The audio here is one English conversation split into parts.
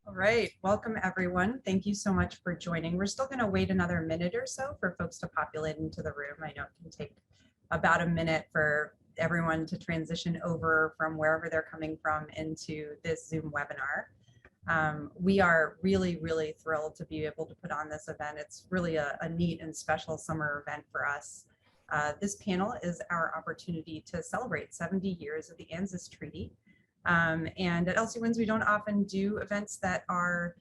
All right, welcome everyone. Thank you so much for joining. We're still going to wait another minute or so for folks to populate into the room. I know it can take about a minute for everyone to transition over from wherever they're coming from into this Zoom webinar. We are really, really thrilled to be able to put on this event. It's really a neat and special summer event for us. This panel is our opportunity to celebrate 70 years of the ANZUS Treaty. And at LCWINS, we don't often do events that are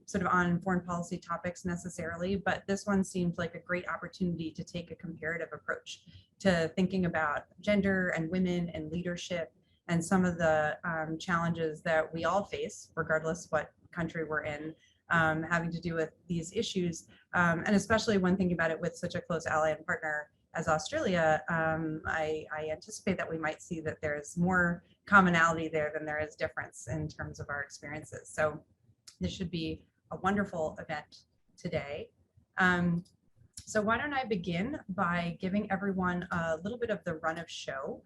sort of on foreign policy topics necessarily, but this one seemed like a great opportunity to take a comparative approach to thinking about gender and women and leadership and some of the challenges that we all face, regardless what country we're in, having to do with these issues. And especially when thinking about it with such a close ally and partner as Australia, I anticipate that we might see that there's more commonality there than there is difference in terms of our experiences. So this should be a wonderful event today. So why don't I begin by giving everyone a little bit of the run of show.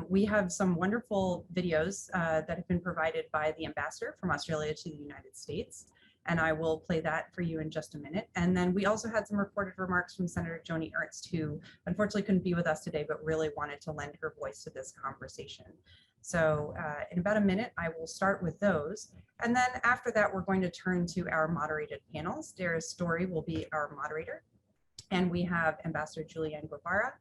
We have some wonderful videos that have been provided by the ambassador from Australia to the United States, and I will play that for you in just a minute. And then we also had some recorded remarks from Senator Joni Ernst, who unfortunately couldn't be with us today, but really wanted to lend her voice to this conversation. So in about a minute, I will start with those. And then after that, we're going to turn to our moderated panels. Sarah Storey will be our moderator. And we have Ambassador Julianne Guivarra,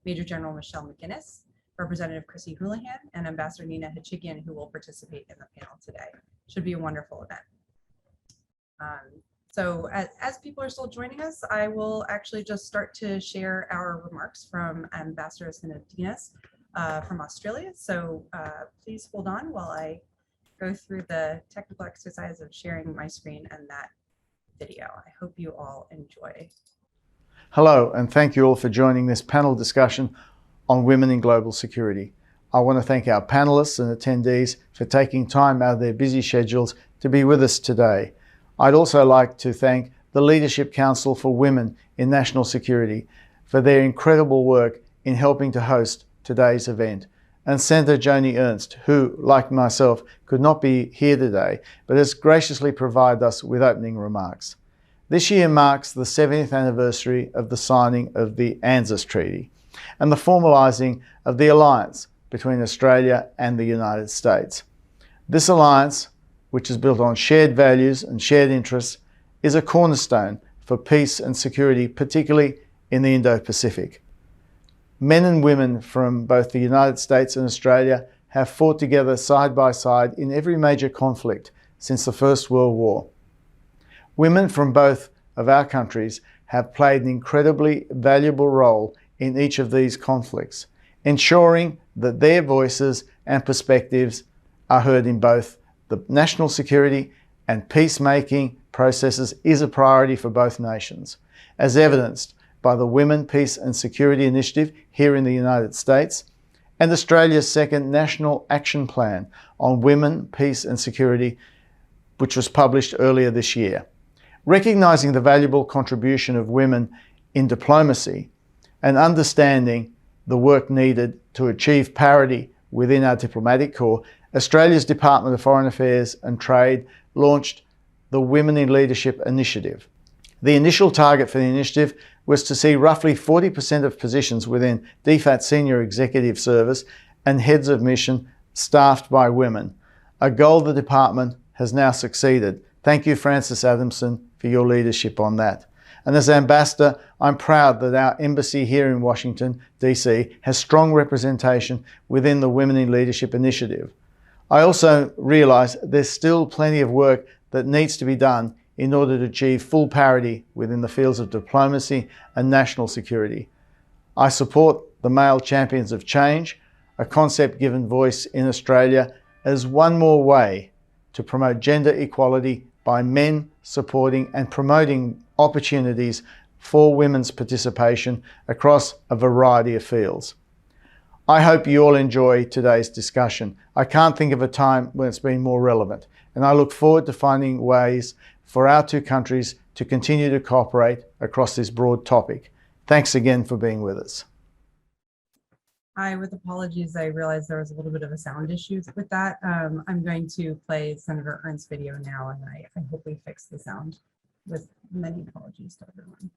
Major General Michelle McGuinness, Representative Chrissy Houlahan, and Ambassador Nina Hachigian, who will participate in the panel today. Should be a wonderful event. So as people are still joining us, I will actually just start to share our remarks from Ambassador Sinodinos from Australia. So please hold on while I go through the technical exercise of sharing my screen and that video. I hope you all enjoy. Hello, and thank you all for joining this panel discussion on women in global security. I want to thank our panelists and attendees for taking time out of their busy schedules to be with us today. I'd also like to thank the Leadership Council for Women in National Security for their incredible work in helping to host today's event, and Senator Joni Ernst, who, like myself, could not be here today, but has graciously provided us with opening remarks. This year marks the 70th anniversary of the signing of the ANZUS Treaty and the formalising of the alliance between Australia and the United States. This alliance, which is built on shared values and shared interests, is a cornerstone for peace and security, particularly in the Indo-Pacific. Men and women from both the United States and Australia have fought together side by side in every major conflict since the First World War. Women from both of our countries have played an incredibly valuable role in each of these conflicts, ensuring that their voices and perspectives are heard in both the national security and peacemaking processes is a priority for both nations, as evidenced by the Women, Peace and Security Initiative here in the United States and Australia's second National Action Plan on Women, Peace and Security, which was published earlier this year. Recognising the valuable contribution of women in diplomacy and understanding the work needed to achieve parity within our diplomatic corps, Australia's Department of Foreign Affairs and Trade launched the Women in Leadership Initiative. The initial target for the initiative was to see roughly 40% of positions within DFAT Senior Executive Service and Heads of Mission staffed by women, a goal the department has now succeeded. Thank you, Francis Adamson, for your leadership on that. And as Ambassador, I'm proud that our embassy here in Washington, DC, has strong representation within the Women in Leadership Initiative. I also realise there's still plenty of work that needs to be done in order to achieve full parity within the fields of diplomacy and national security. I support the Male Champions of Change, a concept given voice in Australia as one more way to promote gender equality by men supporting and promoting opportunities for women's participation across a variety of fields. I hope you all enjoy today's discussion. I can't think of a time when it's been more relevant, and I look forward to finding ways for our two countries to continue to cooperate across this broad topic. Thanks again for being with us. Hi, with apologies, I realized there was a little bit of a sound issue with that. I'm going to play Senator Ernst's video now, and I hope we fix the sound with many apologies to everyone.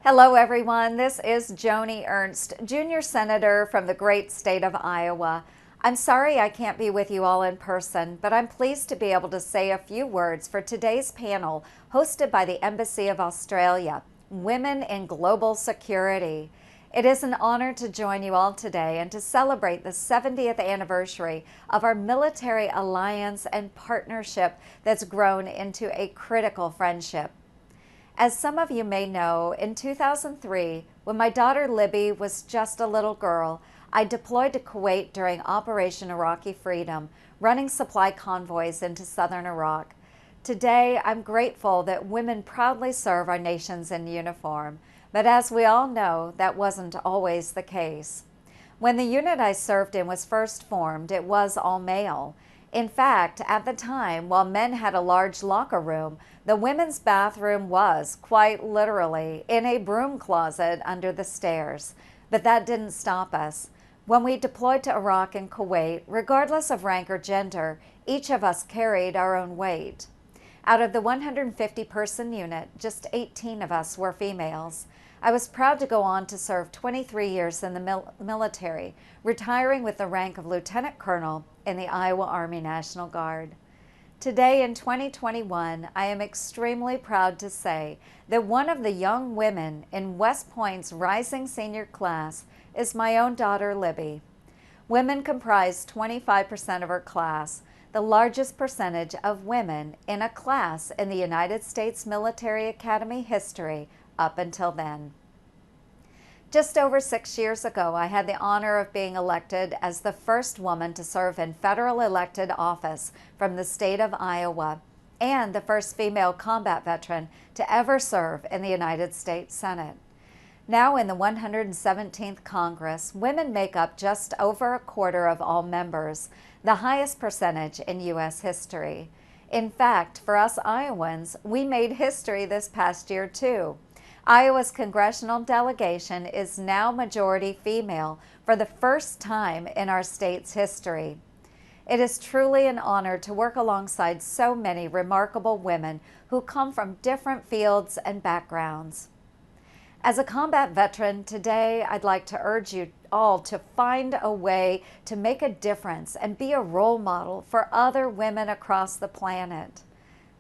Hello, everyone. This is Joni Ernst, Junior Senator from the great state of Iowa. I'm sorry I can't be with you all in person, but I'm pleased to be able to say a few words for today's panel hosted by the Embassy of Australia, Women in Global Security. It is an honor to join you all today and to celebrate the 70th anniversary of our military alliance and partnership that's grown into a critical friendship. As some of you may know, in 2003, when my daughter Libby was just a little girl, I deployed to Kuwait during Operation Iraqi Freedom, running supply convoys into southern Iraq. Today, I'm grateful that women proudly serve our nations in uniform, but as we all know, that wasn't always the case. When the unit I served in was first formed, it was all male. In fact, at the time, while men had a large locker room, the women's bathroom was, quite literally, in a broom closet under the stairs. But that didn't stop us. When we deployed to Iraq and Kuwait, regardless of rank or gender, each of us carried our own weight. Out of the 150-person unit, just 18 of us were females. I was proud to go on to serve 23 years in the military, retiring with the rank of Lieutenant Colonel in the Iowa Army National Guard. Today in 2021, I am extremely proud to say that one of the young women in West Point's rising senior class is my own daughter, Libby. Women comprise 25% of her class, the largest percentage of women in a class in the United States Military Academy history up until then. Just over 6 years ago, I had the honor of being elected as the first woman to serve in federal elected office from the state of Iowa and the first female combat veteran to ever serve in the United States Senate. Now in the 117th Congress, women make up just over a quarter of all members, the highest percentage in U.S. history. In fact, for us Iowans, we made history this past year too. Iowa's congressional delegation is now majority female for the first time in our state's history. It is truly an honor to work alongside so many remarkable women who come from different fields and backgrounds. As a combat veteran, today I'd like to urge you all to find a way to make a difference and be a role model for other women across the planet.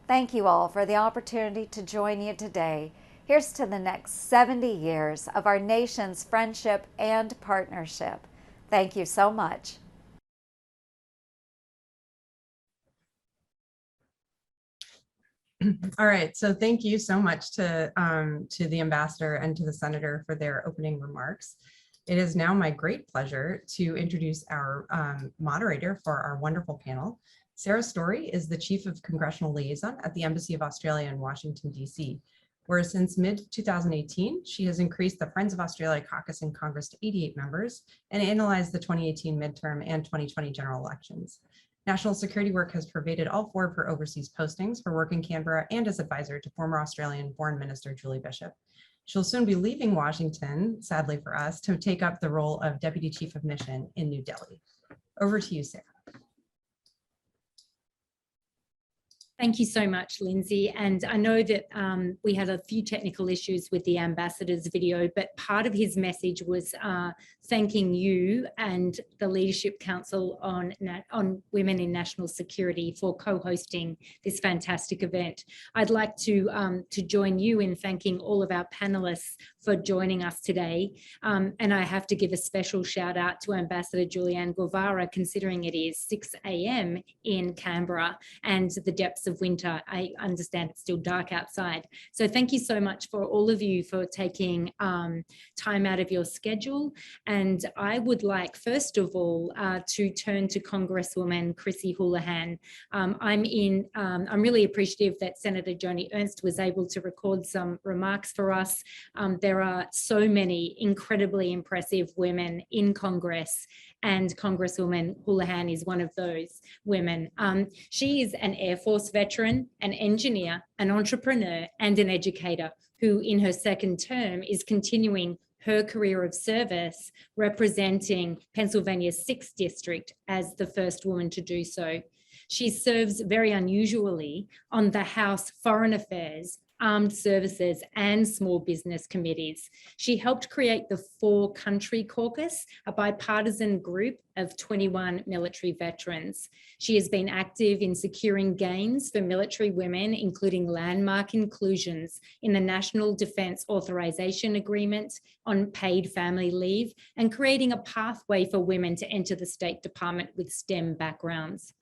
Thank you all for the opportunity to join you today. Here's to the next 70 years of our nation's friendship and partnership. Thank you so much. All right, so thank you so much to the ambassador and to the senator for their opening remarks. It is now my great pleasure to introduce our moderator for our wonderful panel. Sarah Storey is the Chief of Congressional Liaison at the Embassy of Australia in Washington, D.C., where since mid-2018, she has increased the Friends of Australia caucus in Congress to 88 members and analyzed the 2018 midterm and 2020 general elections. National security work has pervaded all four of her overseas postings for work in Canberra and as advisor to former Australian Foreign Minister Julie Bishop. She'll soon be leaving Washington, sadly for us, to take up the role of Deputy Chief of Mission in New Delhi. Over to you, Sarah. Thank you so much, Lindsay. And I know that we had a few technical issues with the ambassador's video, but part of his message was thanking you and the Leadership Council on Women in National Security for co-hosting this fantastic event. I'd like to join you in thanking all of our panelists for joining us today. And I have to give a special shout out to Ambassador Julianne Guivarra, considering it is 6 a.m. in Canberra and the depths of winter. I understand it's still dark outside. So thank you so much for all of you for taking time out of your schedule. And I would like, first of all, to turn to Congresswoman Chrissy Houlahan. I'm really appreciative that Senator Joni Ernst was able to record some remarks for us. There are so many incredibly impressive women in Congress, and Congresswoman Houlahan is one of those women. She is an Air Force veteran, an engineer, an entrepreneur, and an educator who in her second term is continuing her career of service, representing Pennsylvania's 6th district as the first woman to do so. She serves very unusually on the House Foreign Affairs, Armed Services and Small Business Committees. She helped create the 4 Country Caucus, a bipartisan group of 21 military veterans. She has been active in securing gains for military women, including landmark inclusions in the National Defence Authorization Agreement on paid family leave and creating a pathway for women to enter the State Department with STEM backgrounds.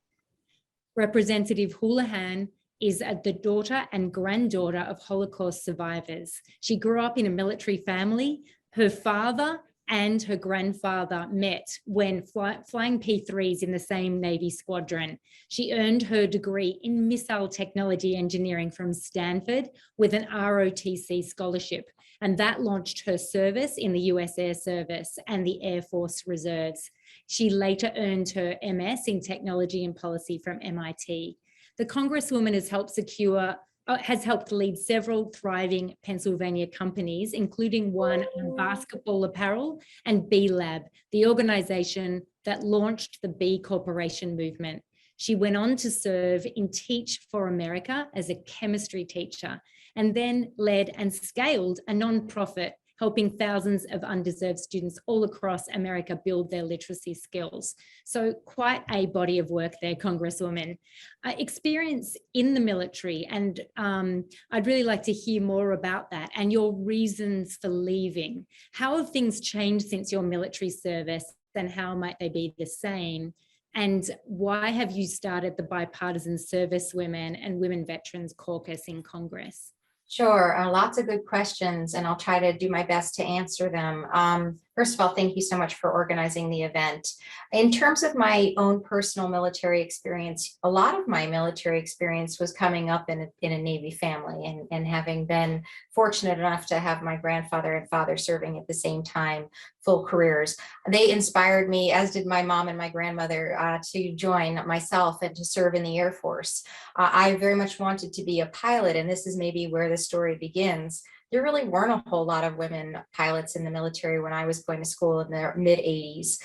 Representative Houlahan is the daughter and granddaughter of Holocaust survivors. She grew up in a military family. Her father and her grandfather met when flying P-3s in the same Navy squadron. She earned her degree in missile technology engineering from Stanford with an ROTC scholarship, and that launched her service in the US Air Service and the Air Force Reserves. She later earned her MS in technology and policy from MIT. The Congresswoman has helped lead several thriving Pennsylvania companies, including one on basketball apparel and B Lab, the organization that launched the B Corporation movement. She went on to serve in Teach for America as a chemistry teacher, and then led and scaled a nonprofit helping thousands of undeserved students all across America build their literacy skills. So quite a body of work there, Congresswoman. Experience in the military, and I'd really like to hear more about that and your reasons for leaving. How have things changed since your military service, and how might they be the same? And why have you started the Bipartisan Service Women and Women Veterans Caucus in Congress? Sure, lots of good questions, and I'll try to do my best to answer them. First of all, thank you so much for organizing the event. In terms of my own personal military experience, a lot of my military experience was coming up in a Navy family, and having been fortunate enough to have my grandfather and father serving at the same time, full careers. They inspired me, as did my mom and my grandmother, to join myself and to serve in the Air Force. I very much wanted to be a pilot, and this is maybe where the story begins. There really weren't a whole lot of women pilots in the military when I was going to school in the mid-'80s.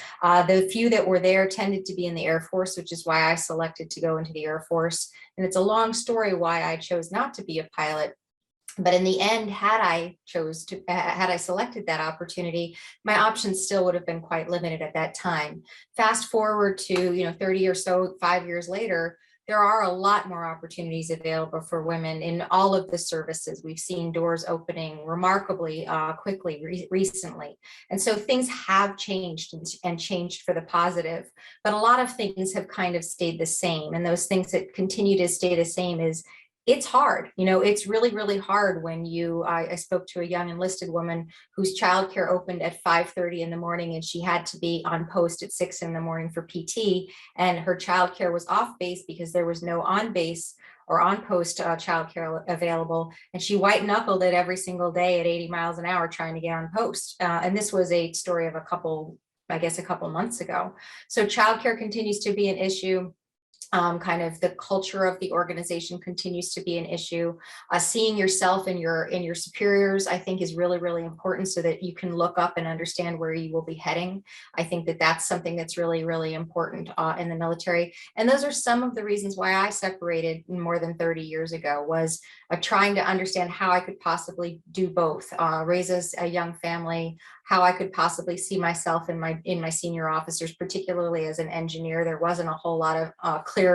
The few that were there tended to be in the Air Force, which is why I selected to go into the Air Force. And it's a long story why I chose not to be a pilot. But in the end, had I selected that opportunity, my options still would have been quite limited at that time. Fast forward to 30 or so, 5 years later, there are a lot more opportunities available for women in all of the services. We've seen doors opening remarkably quickly recently. And so things have changed and changed for the positive, but a lot of things have kind of stayed the same. And those things that continue to stay the same is it's hard. It's really, really hard when I spoke to a young enlisted woman whose childcare opened at 5:30 in the morning, and she had to be on post at 6 in the morning for PT, and her childcare was off base because there was no on base or on post childcare available. And she white knuckled it every single day at 80 miles an hour trying to get on post. And this was a story of a couple months ago. So childcare continues to be an issue. Kind of the culture of the organization continues to be an issue. Seeing yourself and your superiors, I think, is really, really important so that you can look up and understand where you will be heading. I think that that's something that's really, really important in the military. And those are some of the reasons why I separated more than 30 years ago, was trying to understand how I could possibly do both, raise a young family, how I could possibly see myself in my senior officers, particularly as an engineer. There wasn't a whole lot of clear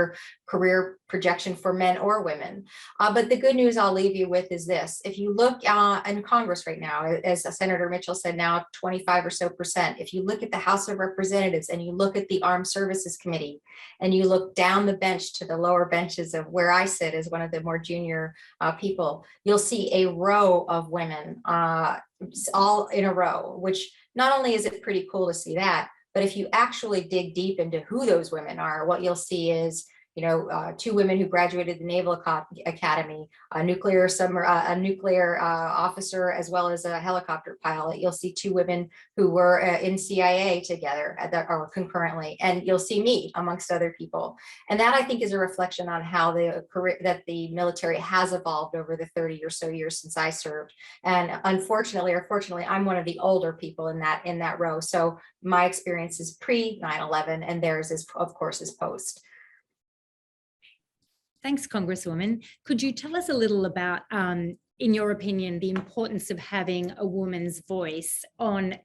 career projection for men or women. But the good news I'll leave you with is this. If you look in Congress right now, as Senator Mitchell said, now 25% or so. If you look at the House of Representatives and you look at the Armed Services Committee, and you look down the bench to the lower benches of where I sit as one of the more junior people, you'll see a row of women all in a row, which not only is it pretty cool to see that, but if you actually dig deep into who those women are, what you'll see is 2 women who graduated the Naval Academy, a nuclear officer, as well as a helicopter pilot. You'll see 2 women who were in CIA together or concurrently, and you'll see me amongst other people. And that, I think, is a reflection on how the military has evolved over the 30 or so years since I served. And unfortunately or fortunately, I'm one of the older people in that row. So my experience is pre 9/11, and theirs is, of course, is post. Thanks, Congresswoman. Could you tell us a little about, in your opinion, the importance of having a woman's voice on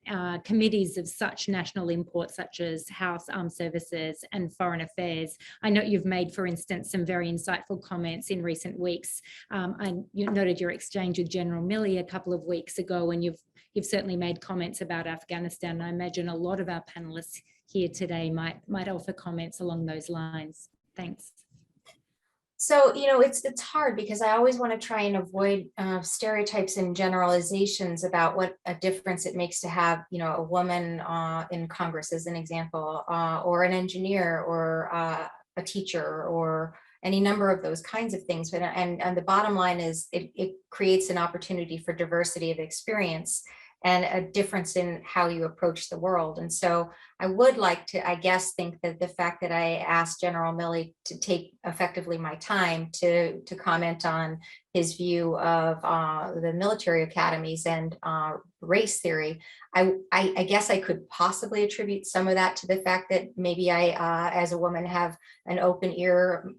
committees of such national import, such as House Armed Services and Foreign Affairs? I know you've made, for instance, some very insightful comments in recent weeks. You noted your exchange with General Milley a couple of weeks ago, and you've certainly made comments about Afghanistan. I imagine a lot of our panelists here today might offer comments along those lines. Thanks. So, it's hard because I always want to try and avoid stereotypes and generalizations about what a difference it makes to have, a woman in Congress, as an example, or an engineer, or a teacher, or any number of those kinds of things. But and the bottom line is it creates an opportunity for diversity of experience and a difference in how you approach the world. And so I would like to, I guess, think that the fact that I asked General Milley to take effectively my time to comment on his view of the military academies and race theory, I guess I could possibly attribute some of that to the fact that maybe I, as a woman, have an open ear.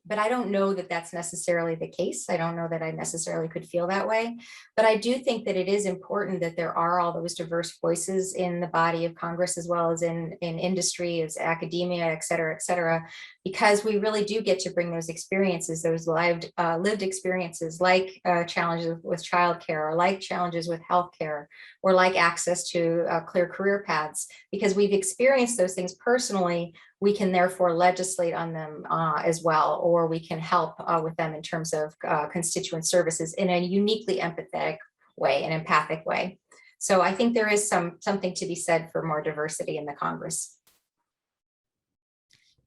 But I don't know that that's necessarily the case. I don't know that I necessarily could feel that way. But I do think that it is important that there are all those diverse voices in the body of Congress, as well as in industry, as academia, et cetera, because we really do get to bring those experiences, those lived experiences, like challenges with childcare, or like challenges with healthcare, or like access to clear career paths. Because we've experienced those things personally, we can therefore legislate on them as well, or we can help with them in terms of constituent services in a uniquely empathetic way, an empathic way. So I think there is something to be said for more diversity in the Congress.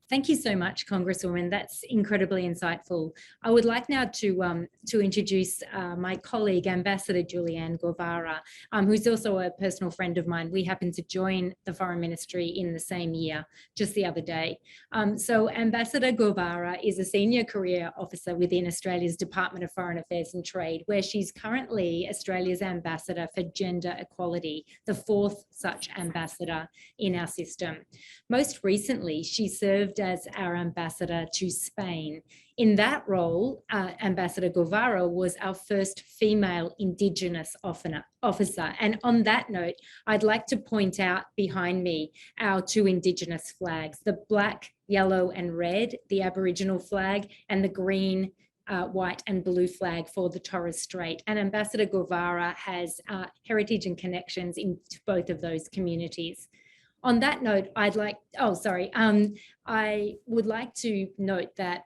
Thank you so much, Congresswoman. That's incredibly insightful. I would like now to introduce my colleague, Ambassador Julianne Guivarra, who's also a personal friend of mine. We happened to join the Foreign Ministry in the same year, just the other day. So Ambassador Guivarra is a senior career officer within Australia's Department of Foreign Affairs and Trade, where she's currently Australia's Ambassador for Gender Equality, the 4th such ambassador in our system. Most recently, she served as our ambassador to Spain. In that role, Ambassador Guivarra was our first female Indigenous officer. And on that note, I'd like to point out behind me our 2 Indigenous flags, the black, yellow and red, the Aboriginal flag, and the green, white and blue flag for the Torres Strait. And Ambassador Guivarra has heritage and connections in both of those communities. On that note, I would like to note that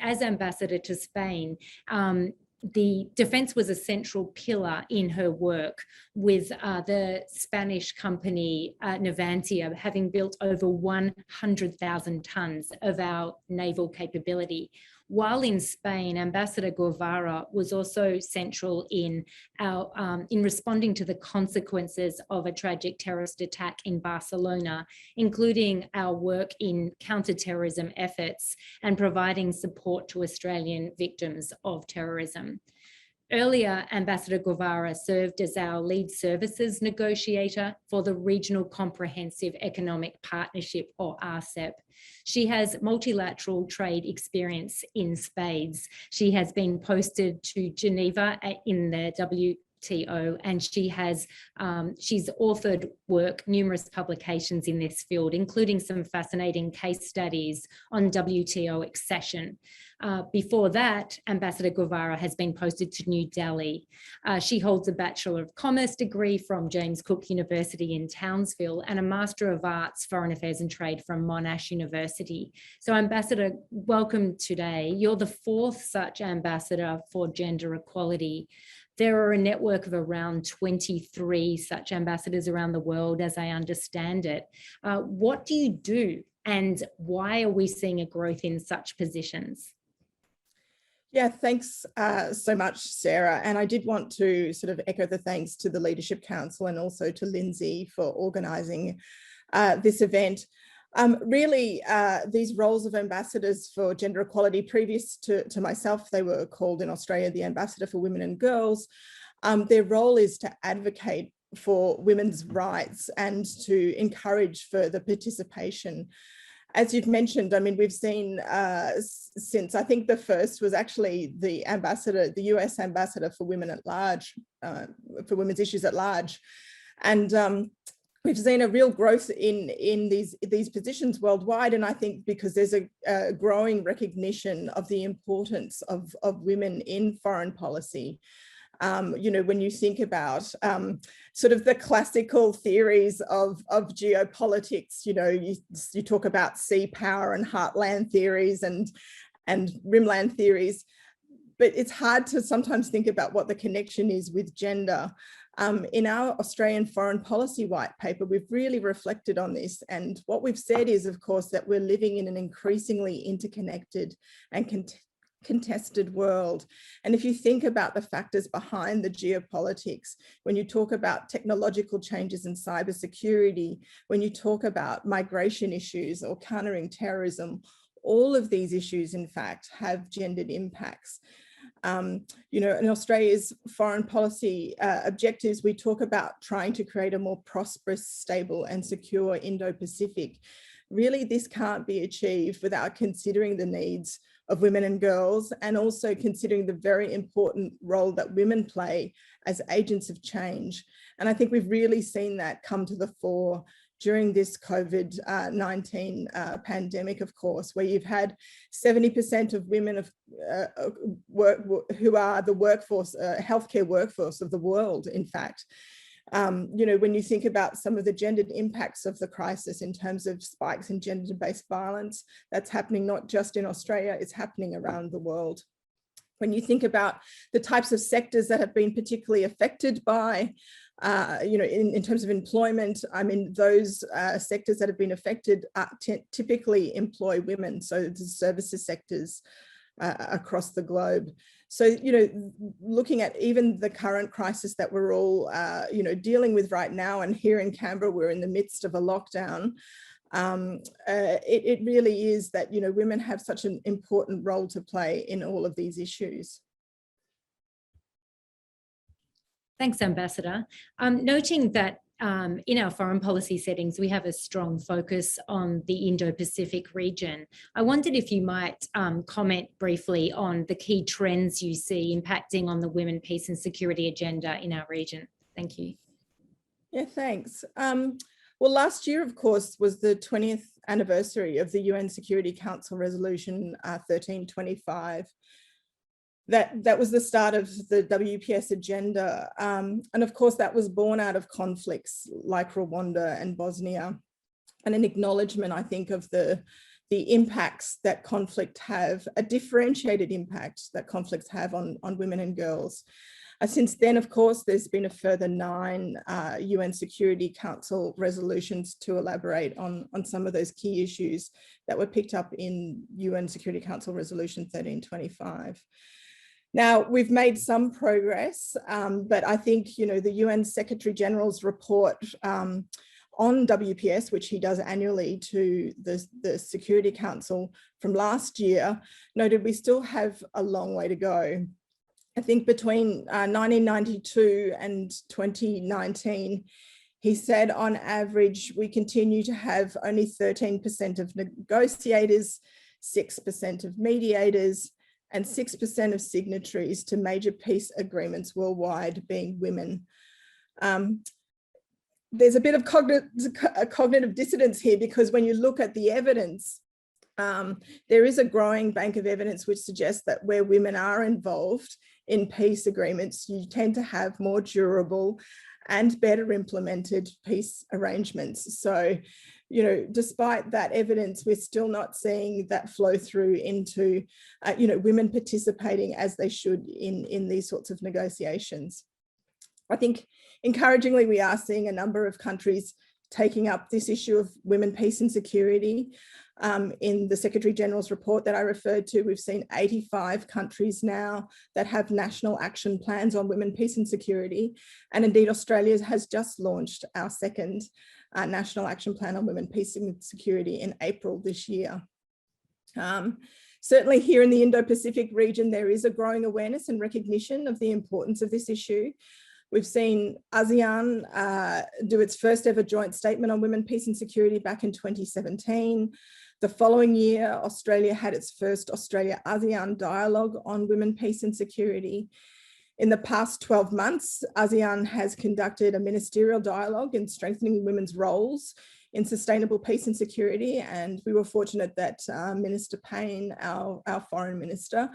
as ambassador to Spain, the defence was a central pillar in her work, with the Spanish company Navantia having built over 100,000 tonnes of our naval capability. While in Spain, Ambassador Guivarra was also central in responding to the consequences of a tragic terrorist attack in Barcelona, including our work in counter-terrorism efforts and providing support to Australian victims of terrorism. Earlier, Ambassador Guivarra served as our lead services negotiator for the Regional Comprehensive Economic Partnership, or RCEP. She has multilateral trade experience in spades. She has been posted to Geneva in the WTO, and she's authored numerous publications in this field, including some fascinating case studies on WTO accession. Before that, Ambassador Guivarra has been posted to New Delhi. She holds a Bachelor of Commerce degree from James Cook University in Townsville and a Master of Arts, Foreign Affairs and Trade from Monash University. So Ambassador, welcome today. You're the 4th such ambassador for gender equality. There are a network of around 23 such ambassadors around the world, as I understand it. What do you do and why are we seeing a growth in such positions? Yeah, thanks so much, Sarah. And I did want to sort of echo the thanks to the Leadership Council and also to Lindsay for organising this event. Really, these roles of ambassadors for gender equality, previous to myself, they were called in Australia the Ambassador for Women and Girls. Their role is to advocate for women's rights and to encourage further participation. As you've mentioned, I mean, we've seen since, I think the first was actually the ambassador, the US ambassador for women at large, for women's issues at large. And we've seen a real growth in these positions worldwide. And I think because there's a growing recognition of the importance of women in foreign policy. You know, when you think about sort of the classical theories of geopolitics, you know, you talk about sea power and heartland theories and rimland theories, but it's hard to sometimes think about what the connection is with gender. In our Australian foreign policy white paper, we've really reflected on this. And what we've said is, of course, that we're living in an increasingly interconnected and contested world. And if you think about the factors behind the geopolitics, when you talk about technological changes in cybersecurity, when you talk about migration issues or countering terrorism, all of these issues, in fact, have gendered impacts. You know, in Australia's foreign policy objectives, we talk about trying to create a more prosperous, stable and secure Indo-Pacific. Really, this can't be achieved without considering the needs of women and girls, and also considering the very important role that women play as agents of change. And I think we've really seen that come to the fore during this COVID-19 pandemic, of course, where you've had 70% of women who are the workforce, healthcare workforce of the world, in fact. You know, when you think about some of the gendered impacts of the crisis in terms of spikes in gender-based violence, that's happening not just in Australia, it's happening around the world. When you think about the types of sectors that have been particularly affected by, you know, in terms of employment, I mean, those sectors that have been affected typically employ women, so the services sectors across the globe. So, you know, looking at even the current crisis that we're all, you know, dealing with right now, and here in Canberra, we're in the midst of a lockdown. It really is that, you know, women have such an important role to play in all of these issues. Thanks, Ambassador. Noting that in our foreign policy settings, we have a strong focus on the Indo-Pacific region. I wondered if you might comment briefly on the key trends you see impacting on the women, peace and security agenda in our region. Thank you. Yeah, thanks. Well, last year, of course, was the 20th anniversary of the UN Security Council Resolution 1325. That was the start of the WPS agenda. And of course, that was born out of conflicts like Rwanda and Bosnia, and an acknowledgement, I think, of the impacts that conflict have, a differentiated impact that conflicts have on women and girls. Since then, of course, there's been a further 9 UN Security Council resolutions to elaborate on some of those key issues that were picked up in UN Security Council Resolution 1325. Now, we've made some progress, but I think, you know, the UN Secretary General's report on WPS, which he does annually to the Security Council from last year, noted we still have a long way to go. I think between 1992 and 2019, he said on average, we continue to have only 13% of negotiators, 6% of mediators, and 6% of signatories to major peace agreements worldwide being women. There's a bit of cognitive dissonance here, because when you look at the evidence, there is a growing bank of evidence which suggests that where women are involved in peace agreements, you tend to have more durable and better implemented peace arrangements. So, you know, despite that evidence, we're still not seeing that flow through into, you know, women participating as they should in these sorts of negotiations. I think encouragingly, we are seeing a number of countries taking up this issue of women, peace and security. In the Secretary General's report that I referred to, we've seen 85 countries now that have national action plans on women, peace and security. And indeed, Australia has just launched our second national action plan on women, peace and security in April this year. Certainly here in the Indo-Pacific region, there is a growing awareness and recognition of the importance of this issue. We've seen ASEAN do its first ever joint statement on women, peace and security back in 2017. The following year, Australia had its first Australia-ASEAN dialogue on women, peace and security. In the past 12 months, ASEAN has conducted a ministerial dialogue in strengthening women's roles in sustainable peace and security. And we were fortunate that Minister Payne, our foreign minister,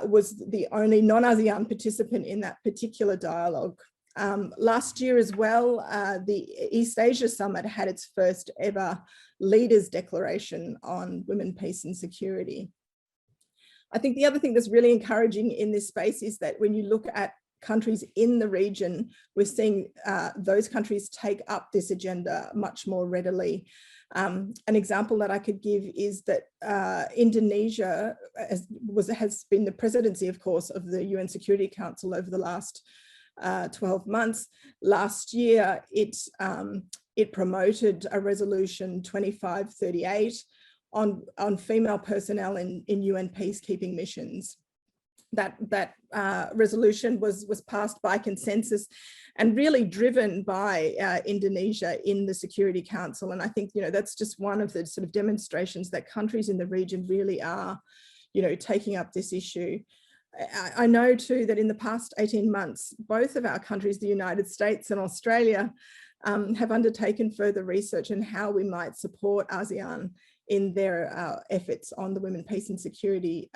was the only non-ASEAN participant in that particular dialogue. Last year as well, the East Asia Summit had its first ever leaders declaration on women, peace and security. I think the other thing that's really encouraging in this space is that when you look at countries in the region, we're seeing those countries take up this agenda much more readily. An example that I could give is that Indonesia has been the presidency, of course, of the UN Security Council over the last 12 months. Last year, it promoted a resolution 2538 on female personnel in UN peacekeeping missions. That resolution was passed by consensus and really driven by Indonesia in the Security Council. And I think, that's just one of the sort of demonstrations that countries in the region really are, taking up this issue. I know too that in the past 18 months, both of our countries, the United States and Australia, have undertaken further research on how we might support ASEAN in their efforts on the women, peace and security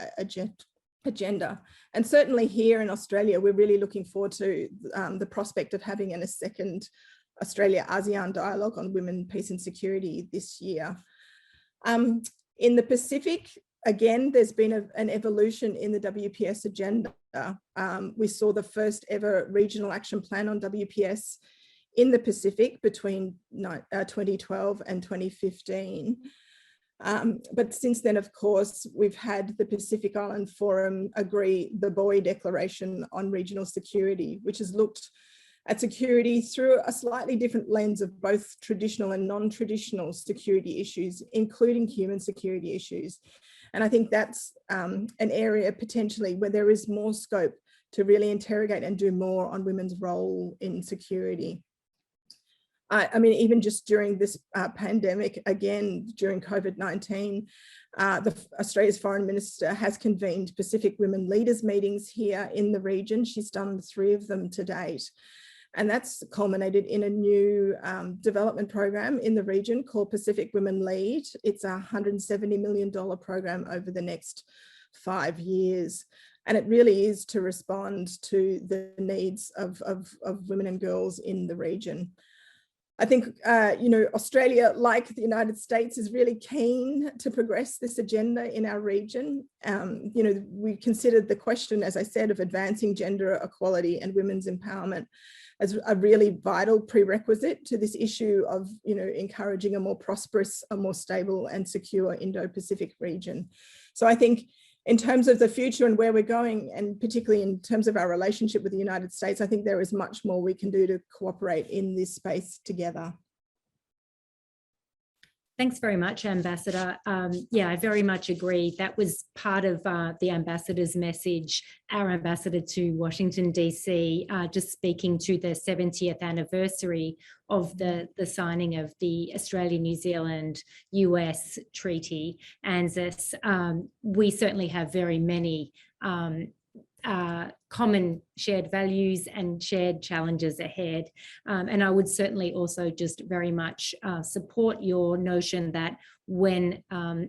agenda. And certainly here in Australia, we're really looking forward to the prospect of having a second Australia-ASEAN dialogue on women, peace and security this year. In the Pacific, again, there's been an evolution in the WPS agenda. We saw the first ever regional action plan on WPS in the Pacific between 2012 and 2015. But since then, of course, we've had the Pacific Island Forum agree the Bowie Declaration on Regional Security, which has looked at security through a slightly different lens of both traditional and non-traditional security issues, including human security issues. And I think that's an area potentially where there is more scope to really interrogate and do more on women's role in security. I mean, even just during this pandemic, again, during COVID-19, Australia's Foreign Minister has convened Pacific Women Leaders meetings here in the region. She's done 3 of them to date. And that's culminated in a new development program in the region called Pacific Women Lead. It's a $170 million program over the next 5 years. And it really is to respond to the needs of women and girls in the region. I think, Australia, like the United States, is really keen to progress this agenda in our region. We considered the question, as I said, of advancing gender equality and women's empowerment as a really vital prerequisite to this issue of, encouraging a more prosperous, a more stable and secure Indo-Pacific region. So I think in terms of the future and where we're going, and particularly in terms of our relationship with the United States, I think there is much more we can do to cooperate in this space together. Thanks very much, Ambassador. Yeah, I very much agree. That was part of the Ambassador's message, our Ambassador to Washington, DC, just speaking to the 70th anniversary of the signing of the Australia-New Zealand-US Treaty. And this, we certainly have very many common shared values and shared challenges ahead. And I would certainly also just very much support your notion that when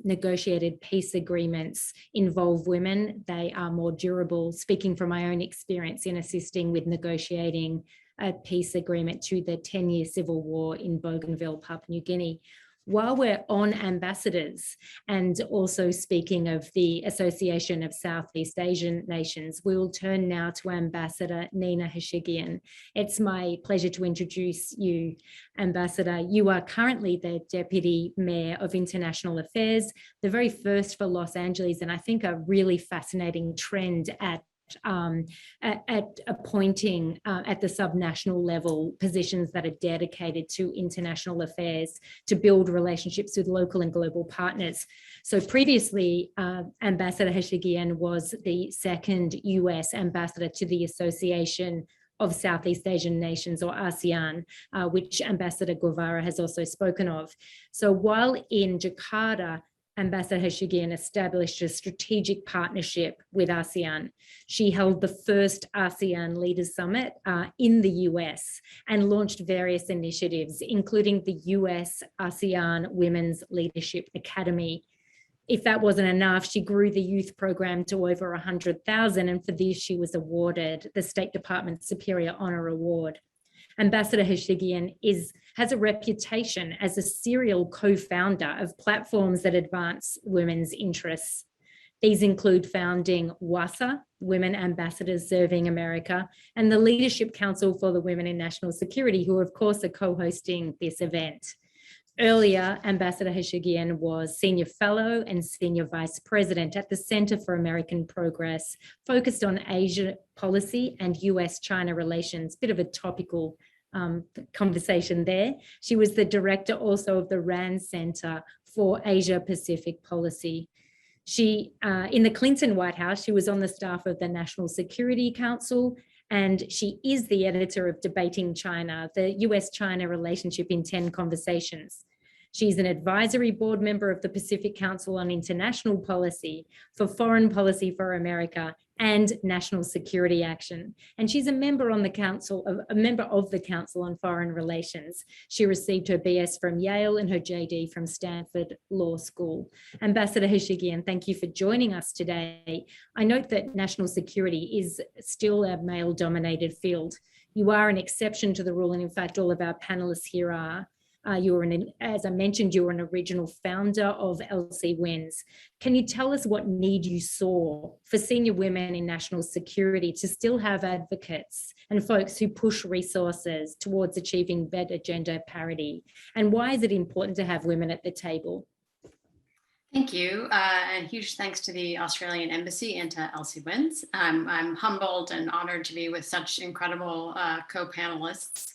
negotiated peace agreements involve women, they are more durable. Speaking from my own experience in assisting with negotiating a peace agreement to the 10-year civil war in Bougainville, Papua New Guinea, While we're on ambassadors, and also speaking of the Association of Southeast Asian Nations, we will turn now to Ambassador Nina Hashigian. It's my pleasure to introduce you, Ambassador. You are currently the Deputy Mayor of International Affairs, the very first for Los Angeles, and I think a really fascinating trend at appointing at the subnational level positions that are dedicated to international affairs to build relationships with local and global partners. So previously, Ambassador Hashigian was the second US ambassador to the Association of Southeast Asian Nations, or ASEAN, which Ambassador Guivarra has also spoken of. So while in Jakarta, Ambassador Hashigian established a strategic partnership with ASEAN. She held the first ASEAN Leaders Summit in the US and launched various initiatives, including the US ASEAN Women's Leadership Academy. If that wasn't enough, she grew the youth program to over 100,000, and for this she was awarded the State Department Superior Honor Award. Ambassador Hashigian has a reputation as a serial co-founder of platforms that advance women's interests. These include founding WASA, Women Ambassadors Serving America, and the Leadership Council for the Women in National Security, who of course are co-hosting this event. Earlier, Ambassador Hashigian was Senior Fellow and Senior Vice President at the Center for American Progress, focused on Asia policy and US-China relations, bit of a topical conversation there. She was the director also of the RAND Center for Asia Pacific Policy. She, in the Clinton White House, she was on the staff of the National Security Council, and she is the editor of Debating China, the US-China relationship in 10 conversations. She's an advisory board member of the Pacific Council on International Policy, for Foreign Policy for America, and National Security Action. And she's a member on the council, a member of the Council on Foreign Relations. She received her BS from Yale and her JD from Stanford Law School. Ambassador Hashigian, thank you for joining us today. I note that national security is still a male-dominated field. You are an exception to the rule, and in fact, all of our panelists here are. As I mentioned, you were an original founder of LCWINS. Can you tell us what need you saw for senior women in national security to still have advocates and folks who push resources towards achieving better gender parity? And why is it important to have women at the table? Thank you, and huge thanks to the Australian Embassy and to LCWINS. I'm humbled and honored to be with such incredible co-panelists.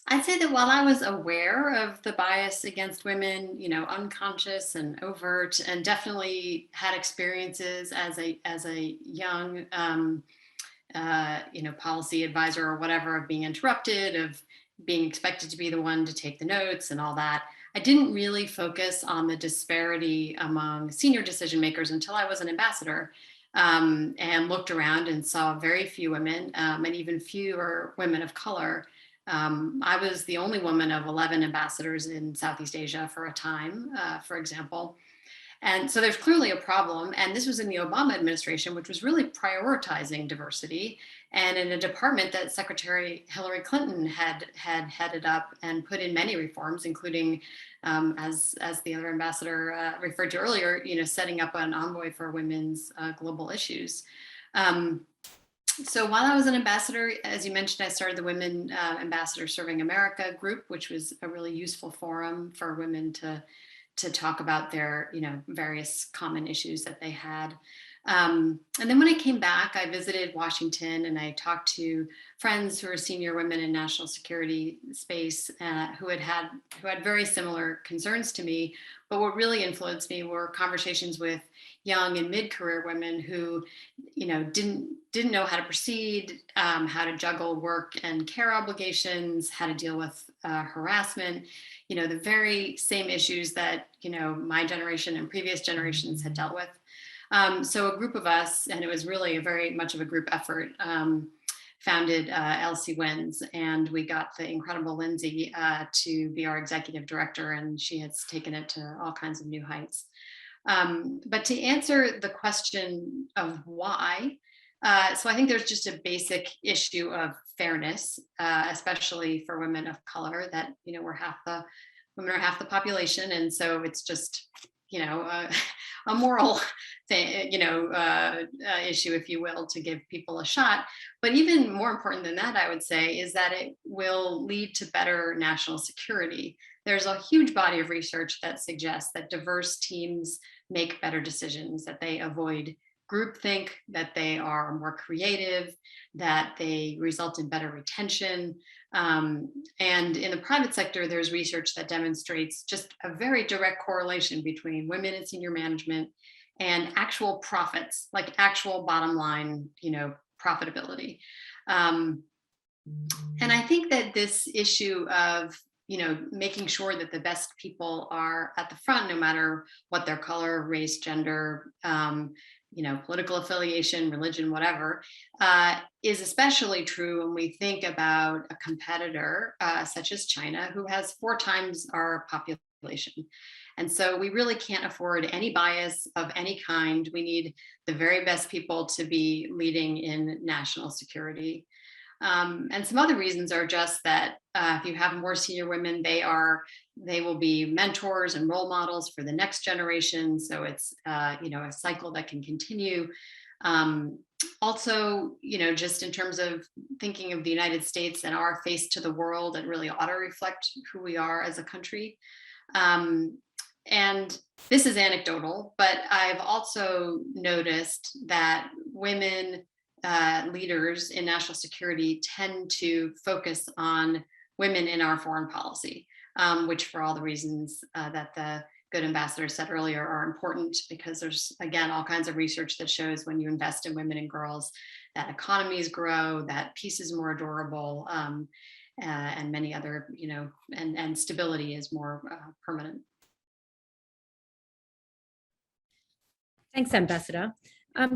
I'd say that while I was aware of the bias against women, unconscious and overt, and definitely had experiences as a young, policy advisor or whatever, of being interrupted, of being expected to be the one to take the notes and all that, I didn't really focus on the disparity among senior decision makers until I was an ambassador, and looked around and saw very few women, and even fewer women of color. I was the only woman of 11 ambassadors in Southeast Asia for a time, for example. And so there's clearly a problem. And this was in the Obama administration, which was really prioritizing diversity, and in a department that Secretary Hillary Clinton had headed up and put in many reforms, including, as the other ambassador referred to earlier, setting up an envoy for women's global issues. So while I was an ambassador, as you mentioned, I started the Women Ambassadors Serving America group, which was a really useful forum for women to talk about their, various common issues that they had. And then when I came back, I visited Washington and I talked to friends who are senior women in national security space, who had very similar concerns to me. But what really influenced me were conversations with young and mid-career women who, didn't know how to proceed, how to juggle work and care obligations, how to deal with harassment, the very same issues that, my generation and previous generations had dealt with. So a group of us, and it was really very much of a group effort, founded LCWINS, and we got the incredible Lindsay to be our executive director, and she has taken it to all kinds of new heights. But to answer the question of why, so I think there's just a basic issue of fairness, especially for women of color, that, we're half the women are half the population, and so it's just, you know, a moral thing, you know, issue, if you will, to give people a shot. But even more important than that, I would say, is that it will lead to better national security. There's a huge body of research that suggests that diverse teams make better decisions, that they avoid groupthink, that they are more creative, that they result in better retention. And in the private sector, there's research that demonstrates just a very direct correlation between women in senior management and actual profits, like actual bottom line, you know, profitability. And I think that this issue of, you know, making sure that the best people are at the front, no matter what their color, race, gender, you know, political affiliation, religion, whatever, is especially true when we think about a competitor such as China, who has 4 times our population. And so we really can't afford any bias of any kind. We need the very best people to be leading in national security. And some other reasons are just that if you have more senior women, they will be mentors and role models for the next generation. So it's you know, a cycle that can continue. Also, you know, just in terms of thinking of the United States and our face to the world, it really ought to reflect who we are as a country. And this is anecdotal, but I've also noticed that women leaders in national security tend to focus on women in our foreign policy, which, for all the reasons that the good ambassador said earlier, are important, because there's, again, all kinds of research that shows when you invest in women and girls, that economies grow, that peace is more durable, and many other, you know, and stability is more permanent. Thanks, Ambassador.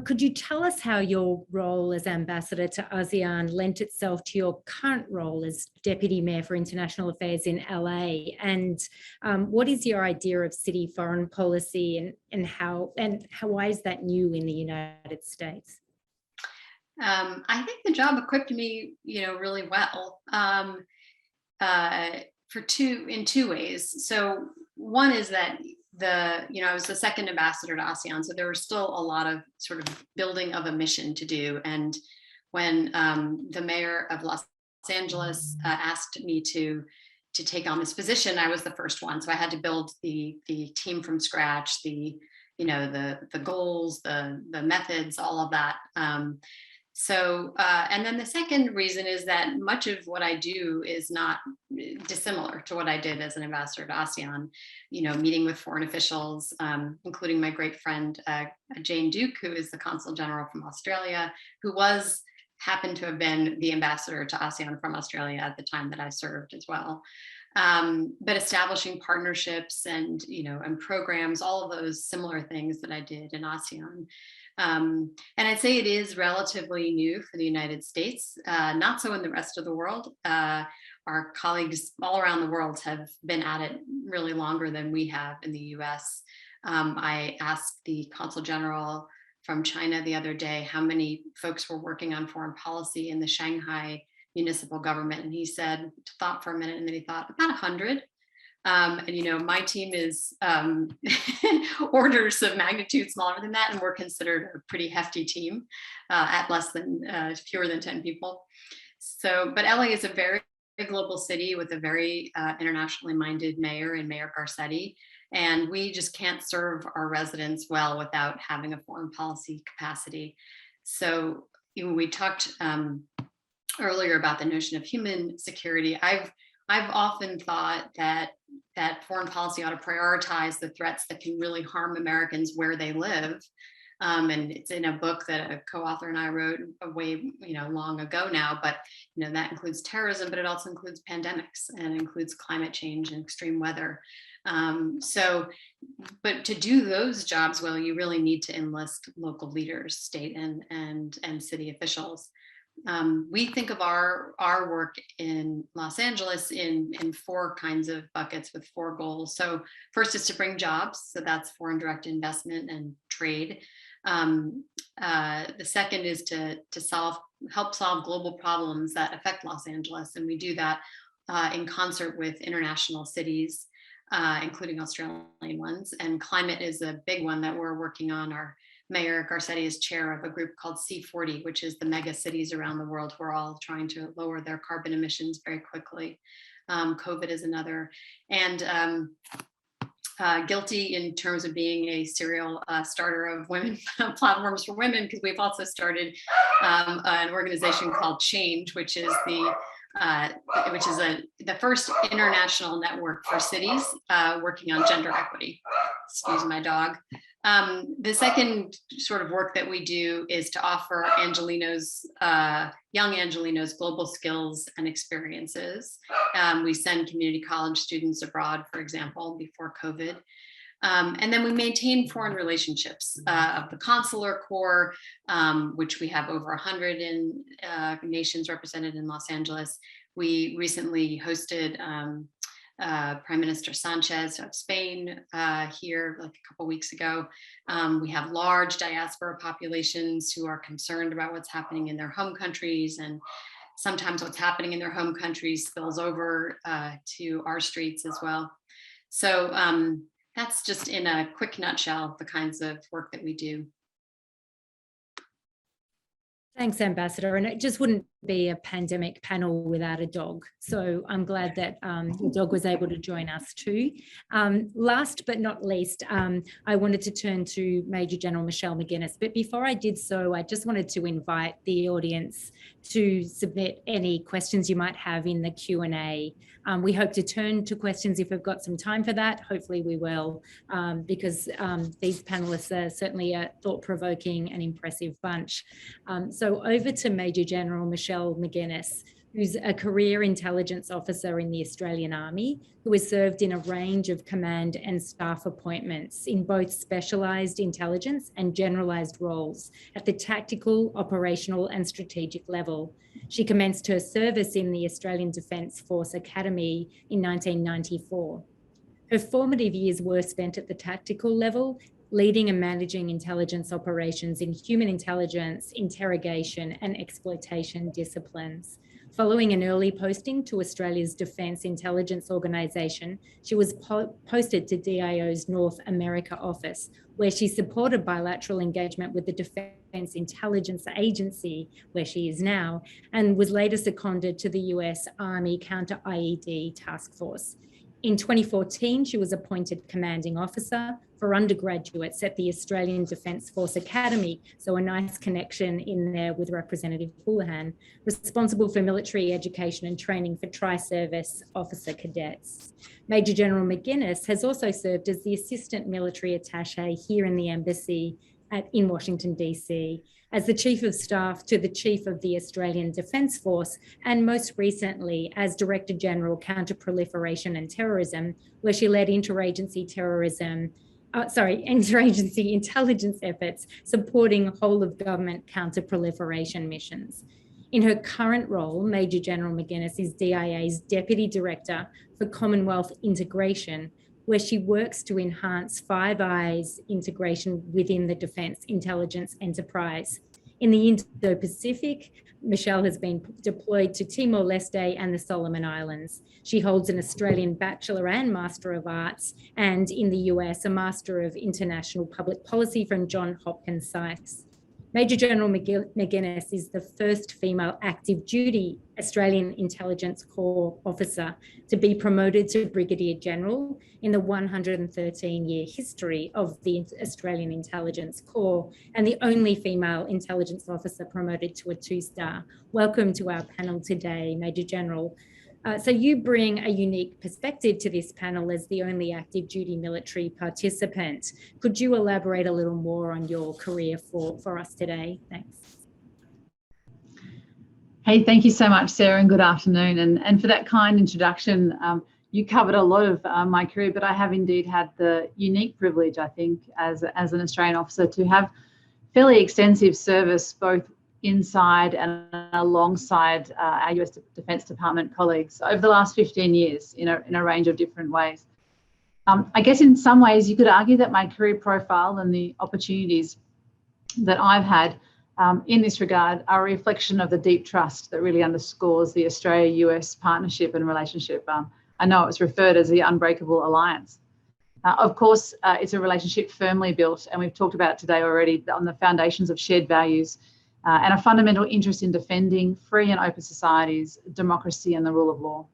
Could you tell us how your role as ambassador to ASEAN lent itself to your current role as Deputy Mayor for International Affairs in LA? And what is your idea of city foreign policy, and why is that new in the United States? I think the job equipped me, you know, really well in two ways. So one is that I was the second ambassador to ASEAN, so there was still a lot of sort of building of a mission to do. And when the mayor of Los Angeles asked me to take on this position, I was the first one. So I had to build the team from scratch, the goals, the methods, all of that. And then the second reason is that much of what I do is not dissimilar to what I did as an ambassador to ASEAN, you know, meeting with foreign officials, including my great friend, Jane Duke, who is the Consul General from Australia, who happened to have been the ambassador to ASEAN from Australia at the time that I served as well. But establishing partnerships and, you know, and programs, all of those similar things that I did in ASEAN. And I'd say it is relatively new for the United States, not so in the rest of the world. Our colleagues all around the world have been at it really longer than we have in the US. I asked the Consul General from China the other day how many folks were working on foreign policy in the Shanghai municipal government. And he said, thought for a minute, and then he thought, about 100. And, you know, my team is orders of magnitude smaller than that, and we're considered a pretty hefty team at fewer than 10 people. So, but LA is a very global city with a very internationally minded mayor and Mayor Garcetti. And we just can't serve our residents well without having a foreign policy capacity. So, you know, we talked earlier about the notion of human security. I've often thought that foreign policy ought to prioritize the threats that can really harm Americans where they live. And it's in a book that a co-author and I wrote long ago now, but, you know, that includes terrorism, but it also includes pandemics and includes climate change and extreme weather. But to do those jobs well, you really need to enlist local leaders, state and city officials. We think of our work in Los Angeles in 4 kinds of buckets with 4 goals. So first is to bring jobs. So that's foreign direct investment and trade. The second is to help solve global problems that affect Los Angeles. And we do that in concert with international cities. including Australian ones. And climate is a big one that we're working on. Our Mayor Garcetti is chair of a group called C40, which is the mega cities around the world who are all trying to lower their carbon emissions very quickly. COVID is another. And guilty in terms of being a serial starter of women platforms for women, because we've also started an organization called Change, which is the first international network for cities working on gender equity. Excuse my dog. The second sort of work that we do is to offer Angelenos, young Angelenos, global skills and experiences. We send community college students abroad, for example, before COVID. And then we maintain foreign relationships of the consular corps, which we have over 100 in nations represented in Los Angeles. We recently hosted Prime Minister Sanchez of Spain here like a couple weeks ago. We have large diaspora populations who are concerned about what's happening in their home countries, and sometimes what's happening in their home countries spills over to our streets as well. So that's just in a quick nutshell the kinds of work that we do. Thanks, Ambassador. And it just wouldn't be a pandemic panel without a dog. So I'm glad that your dog was able to join us too. Last but not least, I wanted to turn to Major General Michelle McGuinness. But before I did so, I just wanted to invite the audience to submit any questions you might have in the Q&A. We hope to turn to questions if we've got some time for that. Hopefully we will, because these panelists are certainly a thought-provoking and impressive bunch. So over to Major General Michelle McGuinness, who's a career intelligence officer in the Australian Army, who has served in a range of command and staff appointments in both specialised intelligence and generalised roles at the tactical, operational and strategic level. She commenced her service in the Australian Defence Force Academy in 1994. Her formative years were spent at the tactical level, leading and managing intelligence operations in human intelligence, interrogation and exploitation disciplines. Following an early posting to Australia's Defence Intelligence Organisation, she was posted to DIO's North America office, where she supported bilateral engagement with the Defence Intelligence Agency, where she is now, and was later seconded to the US Army Counter-IED Task Force. In 2014, she was appointed commanding officer for undergraduates at the Australian Defence Force Academy, so a nice connection in there with Representative Houlahan, responsible for military education and training for tri-service officer cadets. Major General McGuinness has also served as the Assistant Military Attaché here in the Embassy in Washington, DC, as the Chief of Staff to the Chief of the Australian Defence Force, and most recently as Director General Counter-Proliferation and Terrorism, where she led interagency intelligence efforts supporting whole of government counter-proliferation missions. In her current role, Major General McGuinness is DIA's Deputy Director for Commonwealth Integration, where she works to enhance Five Eyes integration within the Defence Intelligence Enterprise. In the Indo-Pacific, Michelle has been deployed to Timor-Leste and the Solomon Islands. She holds an Australian Bachelor and Master of Arts, and in the US, a Master of International Public Policy from Johns Hopkins Sykes. Major General McGuinness is the first female active duty Australian Intelligence Corps officer to be promoted to Brigadier General in the 113-year history of the Australian Intelligence Corps, and the only female intelligence officer promoted to a 2-star. Welcome to our panel today, Major General. So you bring a unique perspective to this panel as the only active duty military participant. Could you elaborate a little more on your career for us today? Thanks. Hey, thank you so much, Sarah, and good afternoon. And for that kind introduction, you covered a lot of my career, but I have indeed had the unique privilege, I think, as an Australian officer to have fairly extensive service both inside and alongside our US Defence Department colleagues over the last 15 years in a range of different ways. I guess in some ways you could argue that my career profile and the opportunities that I've had in this regard are a reflection of the deep trust that really underscores the Australia-US partnership and relationship. I know it's referred as the unbreakable alliance. Of course, it's a relationship firmly built, and we've talked about it today already, on the foundations of shared values and a fundamental interest in defending free and open societies, democracy and the rule of law.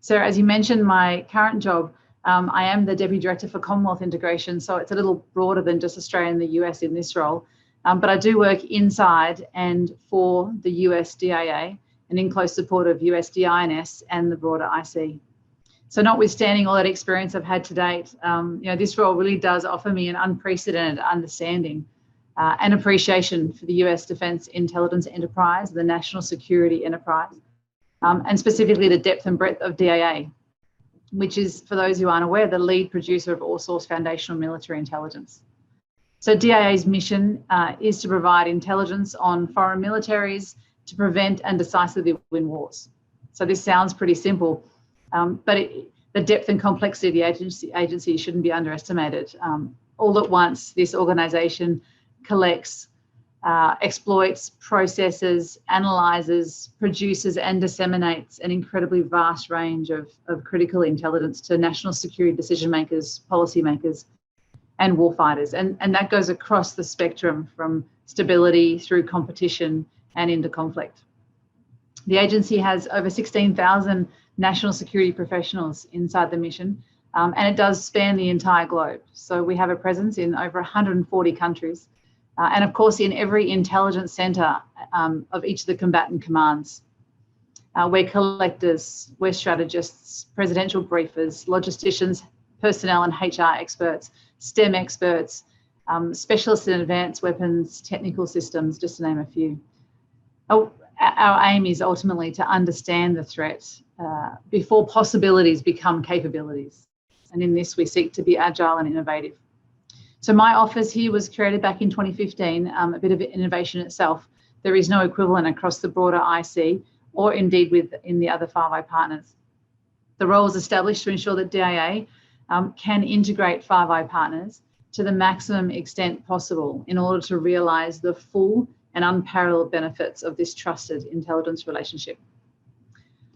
Sarah, as you mentioned, my current job, I am the Deputy Director for Commonwealth Integration, so it's a little broader than just Australia and the US in this role. But I do work inside and for the US DIA and in close support of US DINS and the broader IC. So notwithstanding all that experience I've had to date, this role really does offer me an unprecedented understanding and appreciation for the US Defence Intelligence Enterprise, the national security enterprise, and specifically the depth and breadth of DIA, which is, for those who aren't aware, the lead producer of all source foundational military intelligence. So DIA's mission is to provide intelligence on foreign militaries to prevent and decisively win wars. So this sounds pretty simple, but the depth and complexity of the agency shouldn't be underestimated. All at once, this organisation collects, exploits, processes, analyses, produces and disseminates an incredibly vast range of critical intelligence to national security decision makers, policy makers and warfighters. And that goes across the spectrum from stability through competition and into conflict. The agency has over 16,000 national security professionals inside the mission, and it does span the entire globe. So we have a presence in over 140 countries, and of course in every intelligence centre of each of the combatant commands. We're collectors, we're strategists, presidential briefers, logisticians, personnel and HR experts, STEM experts, specialists in advanced weapons, technical systems, just to name a few. Our aim is ultimately to understand the threat before possibilities become capabilities. And in this, we seek to be agile and innovative. So my office here was created back in 2015, a bit of innovation itself. There is no equivalent across the broader IC or indeed within the other Five Eye partners. The role was established to ensure that DIA can integrate Five Eye partners to the maximum extent possible in order to realise the full and unparalleled benefits of this trusted intelligence relationship.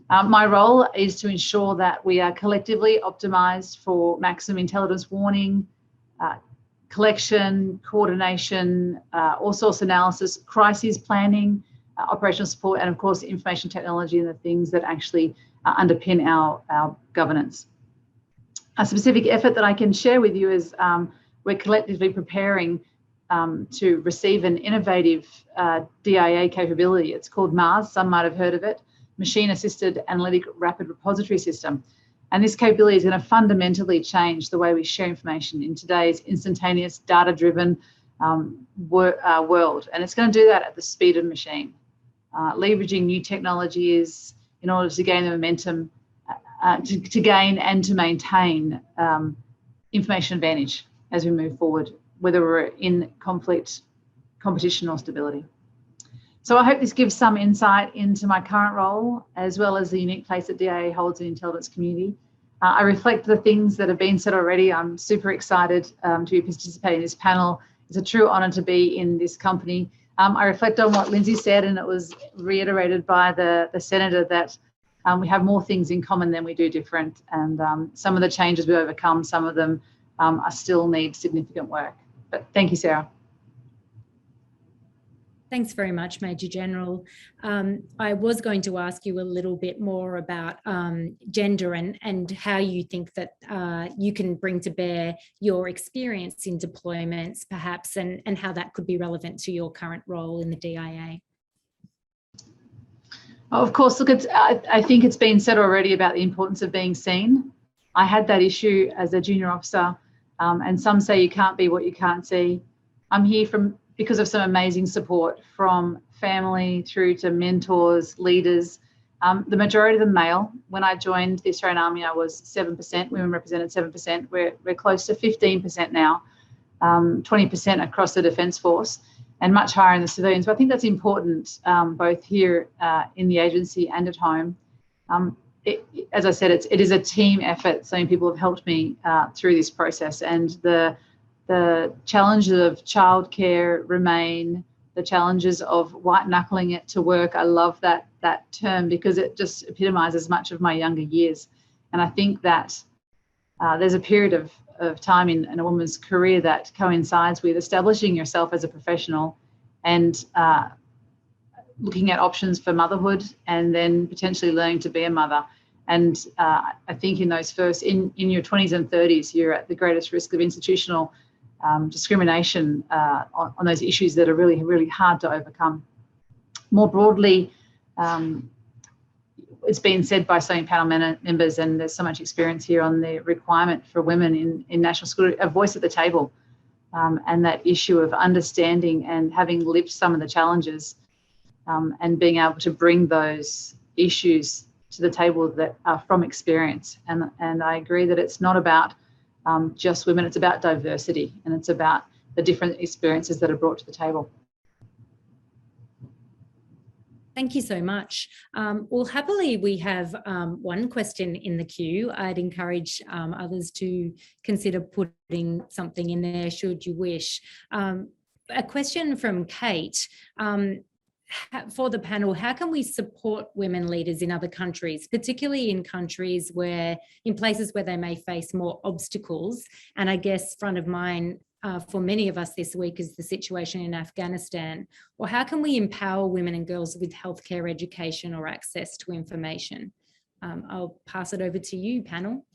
My role is to ensure that we are collectively optimised for maximum intelligence warning, collection, coordination, all source analysis, crisis planning, operational support, and of course, information technology and the things that actually underpin our governance. A specific effort that I can share with you is we're collectively preparing to receive an innovative DIA capability. It's called MARS, some might have heard of it, Machine Assisted Analytic Rapid Repository System. And this capability is going to fundamentally change the way we share information in today's instantaneous, data-driven world. And it's going to do that at the speed of machine, leveraging new technologies in order to gain the momentum, to gain and to maintain information advantage as we move forward, whether we're in conflict, competition or stability. So I hope this gives some insight into my current role, as well as the unique place that DIA holds in the intelligence community. I reflect the things that have been said already. I'm super excited to be participating in this panel. It's a true honour to be in this company. I reflect on what Lindsay said, and it was reiterated by the Senator that we have more things in common than we do different. And some of the changes we overcome, some of them still need significant work. But thank you, Sarah. Thanks very much, Major General. I was going to ask you a little bit more about gender and how you think that you can bring to bear your experience in deployments, perhaps, and how that could be relevant to your current role in the DIA. Oh, of course, look, I think it's been said already about the importance of being seen. I had that issue as a junior officer, and some say you can't be what you can't see. I'm here because of some amazing support from family through to mentors, leaders. The majority of them male. When I joined the Australian Army, I was 7%, women represented 7%. We're close to 15% now, 20% across the Defence Force, and much higher in the civilians. But I think that's important, both here in the agency and at home. As I said, it is a team effort. So many people have helped me through this process, and the challenges of childcare remain, the challenges of white knuckling it to work. I love that term because it just epitomizes much of my younger years. And I think that there's a period of time in a woman's career that coincides with establishing yourself as a professional and looking at options for motherhood and then potentially learning to be a mother. And I think in those first, in your 20s and 30s, you're at the greatest risk of institutional discrimination on those issues that are really, really hard to overcome. More broadly, it's been said by so many panel members, and there's so much experience here on the requirement for women in national school, a voice at the table, and that issue of understanding and having lived some of the challenges and being able to bring those issues to the table that are from experience. And I agree that it's not about just women, it's about diversity, and it's about the different experiences that are brought to the table. Thank you so much. Well, happily, we have one question in the queue. I'd encourage others to consider putting something in there should you wish. A question from Kate. For the panel, how can we support women leaders in other countries, particularly in countries in places where they may face more obstacles? And I guess front of mind for many of us this week is the situation in Afghanistan. Or how can we empower women and girls with healthcare education or access to information? I'll pass it over to you, panel.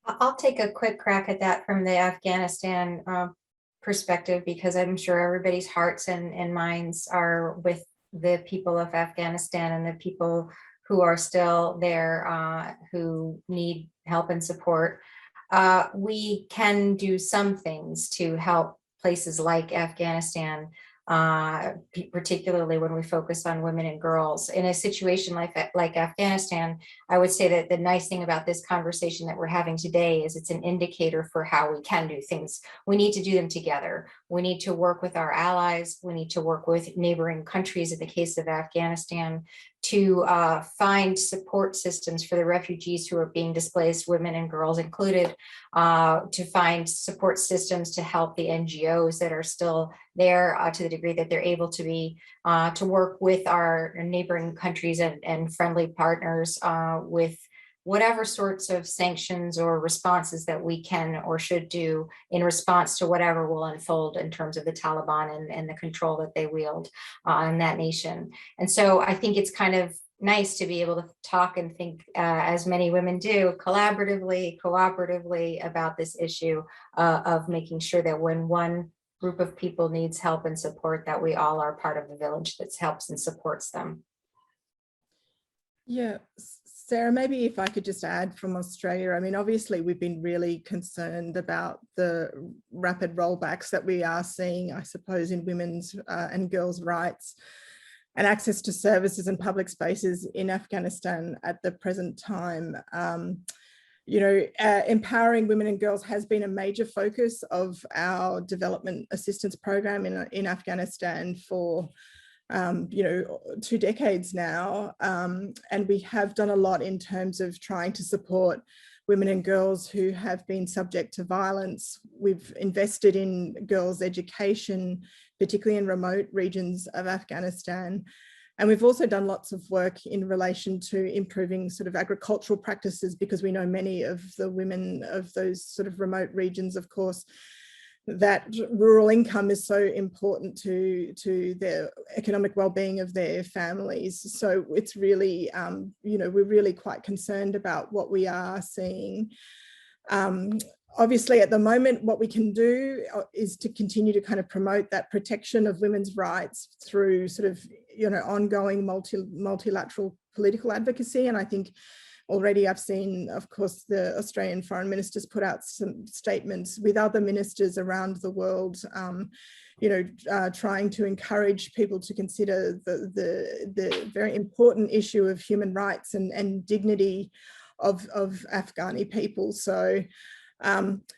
I'll take a quick crack at that from the Afghanistan perspective, because I'm sure everybody's hearts and minds are with the people of Afghanistan and the people who are still there who need help and support. We can do some things to help places like Afghanistan, particularly when we focus on women and girls. In a situation like Afghanistan, I would say that the nice thing about this conversation that we're having today is it's an indicator for how we can do things. We need to do them together. We need to work with our allies. We need to work with neighboring countries in the case of Afghanistan to find support systems for the refugees who are being displaced, women and girls included, to find support systems to help the NGOs that are still there to the degree that they're able to be, to work with our neighboring countries and friendly partners with whatever sorts of sanctions or responses that we can or should do in response to whatever will unfold in terms of the Taliban and the control that they wield on that nation. And so I think it's kind of nice to be able to talk and think, as many women do, collaboratively, cooperatively about this issue of making sure that when one group of people needs help and support, that we all are part of the village that helps and supports them. Yeah, Sarah, maybe if I could just add from Australia, I mean, obviously we've been really concerned about the rapid rollbacks that we are seeing, I suppose, in women's and girls' rights and access to services and public spaces in Afghanistan at the present time. You know, empowering women and girls has been a major focus of our development assistance program in Afghanistan for you know, 2 decades now, and we have done a lot in terms of trying to support women and girls who have been subject to violence. We've invested in girls' education, particularly in remote regions of Afghanistan. And we've also done lots of work in relation to improving sort of agricultural practices, because we know many of the women of those sort of remote regions, of course, that rural income is so important to the economic well-being of their families. So it's really, you know, we're really quite concerned about what we are seeing. Obviously, at the moment, what we can do is to continue to kind of promote that protection of women's rights through sort of, you know, ongoing multilateral political advocacy. And I think already I've seen, of course, the Australian foreign ministers put out some statements with other ministers around the world, you know, trying to encourage people to consider the very important issue of human rights and dignity of Afghani people. So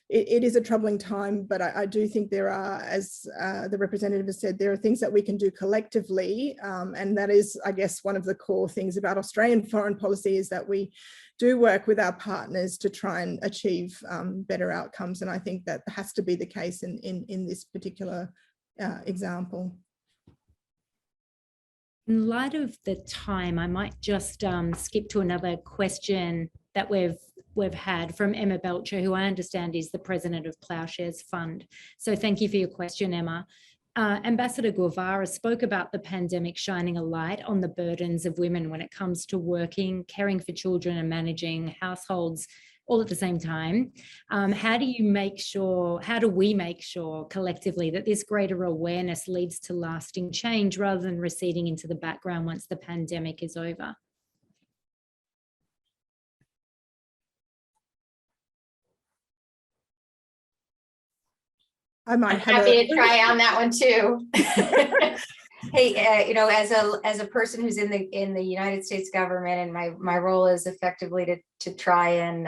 it is a troubling time, but I do think there are, as the representative has said, there are things that we can do collectively. And that is, I guess, one of the core things about Australian foreign policy is that we do work with our partners to try and achieve better outcomes. And I think that has to be the case in this particular example. In light of the time, I might just skip to another question that we've had from Emma Belcher, who I understand is the president of Ploughshares Fund. So thank you for your question, Emma. Ambassador Guivarra spoke about the pandemic shining a light on the burdens of women when it comes to working, caring for children and managing households all at the same time. How do we make sure collectively that this greater awareness leads to lasting change rather than receding into the background once the pandemic is over? I'm happy to try on that one too. Hey, you know, as a person who's in the United States government, and my role is effectively to try and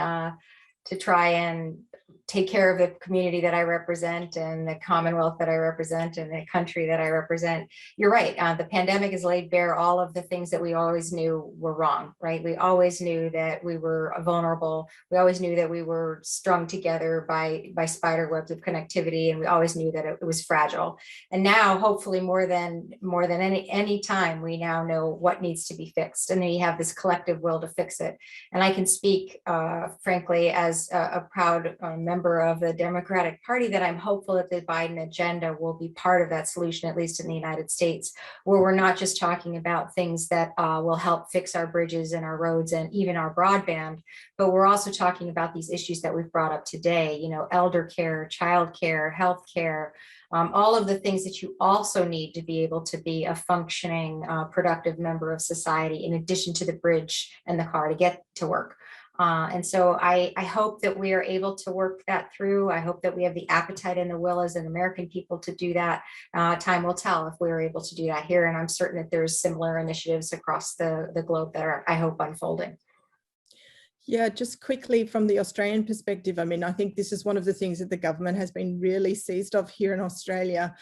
take care of the community that I represent and the Commonwealth that I represent and the country that I represent. You're right. The pandemic has laid bare all of the things that we always knew were wrong, right? We always knew that we were vulnerable. We always knew that we were strung together by spider webs of connectivity, and we always knew that it was fragile. And now, hopefully, more than any time, we now know what needs to be fixed, and then you have this collective will to fix it. And I can speak, frankly, as a proud member of the Democratic Party, that I'm hopeful that the Biden agenda will be part of that solution, at least in the United States, where we're not just talking about things that will help fix our bridges and our roads and even our broadband, but we're also talking about these issues that we've brought up today, you know, elder care, child care, health care, all of the things that you also need to be able to be a functioning, productive member of society, in addition to the bridge and the car to get to work. And so I hope that we are able to work that through. I hope that we have the appetite and the will as an American people to do that. Time will tell if we're able to do that here. And I'm certain that there's similar initiatives across the globe that are, I hope, unfolding. Yeah, just quickly from the Australian perspective, I mean, I think this is one of the things that the government has been really seized of here in Australia.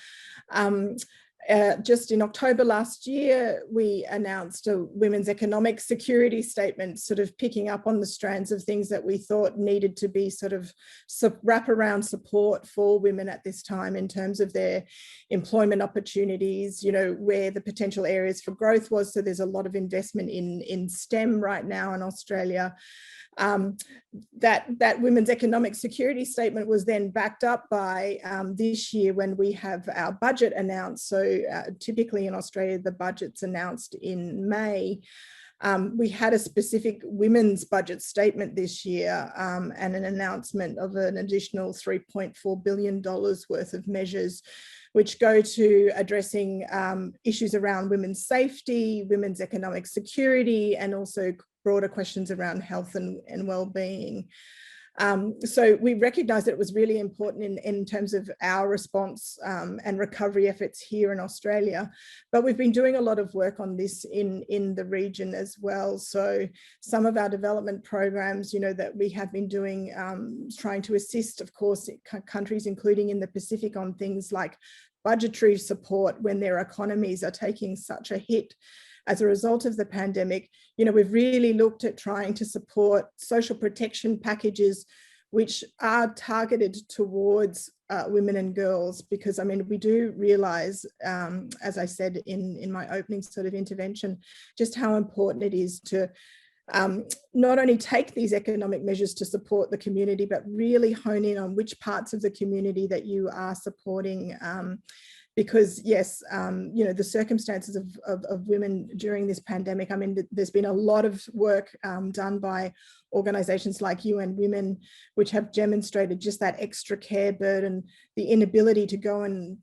Just in October last year, we announced a women's economic security statement, sort of picking up on the strands of things that we thought needed to be sort of wraparound support for women at this time in terms of their employment opportunities, you know, where the potential areas for growth was. So there's a lot of investment in STEM right now in Australia. That women's economic security statement was then backed up by this year when we have our budget announced. So typically in Australia, the budget's announced in May. We had a specific women's budget statement this year and an announcement of an additional $3.4 billion worth of measures which go to addressing issues around women's safety, women's economic security, and also broader questions around health and well-being. So we recognise that it was really important in terms of our response and recovery efforts here in Australia, but we've been doing a lot of work on this in the region as well. So some of our development programs, you know, that we have been doing, trying to assist, of course, countries, including in the Pacific, on things like budgetary support when their economies are taking such a hit as a result of the pandemic. You know, we've really looked at trying to support social protection packages which are targeted towards women and girls, because I mean, we do realise, as I said in my opening sort of intervention, just how important it is to not only take these economic measures to support the community, but really hone in on which parts of the community that you are supporting. Because yes, you know, the circumstances of women during this pandemic, I mean, there's been a lot of work done by organisations like UN Women, which have demonstrated just that extra care burden, the inability to go and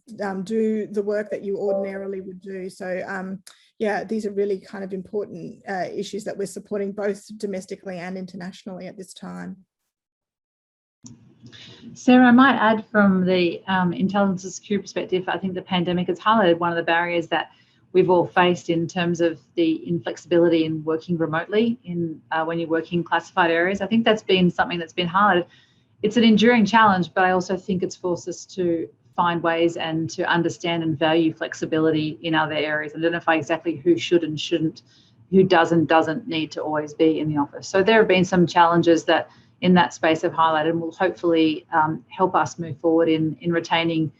do the work that you ordinarily would do. So yeah, these are really kind of important issues that we're supporting both domestically and internationally at this time. Sarah, I might add from the intelligence and security perspective, I think the pandemic has highlighted one of the barriers that we've all faced in terms of the inflexibility in working remotely when you're working in classified areas. I think that's been something that's been highlighted. It's an enduring challenge, but I also think it's forced us to find ways and to understand and value flexibility in other areas, identify exactly who should and shouldn't who does and doesn't need to always be in the office. So there have been some challenges that in that space have highlighted and will hopefully help us move forward in retaining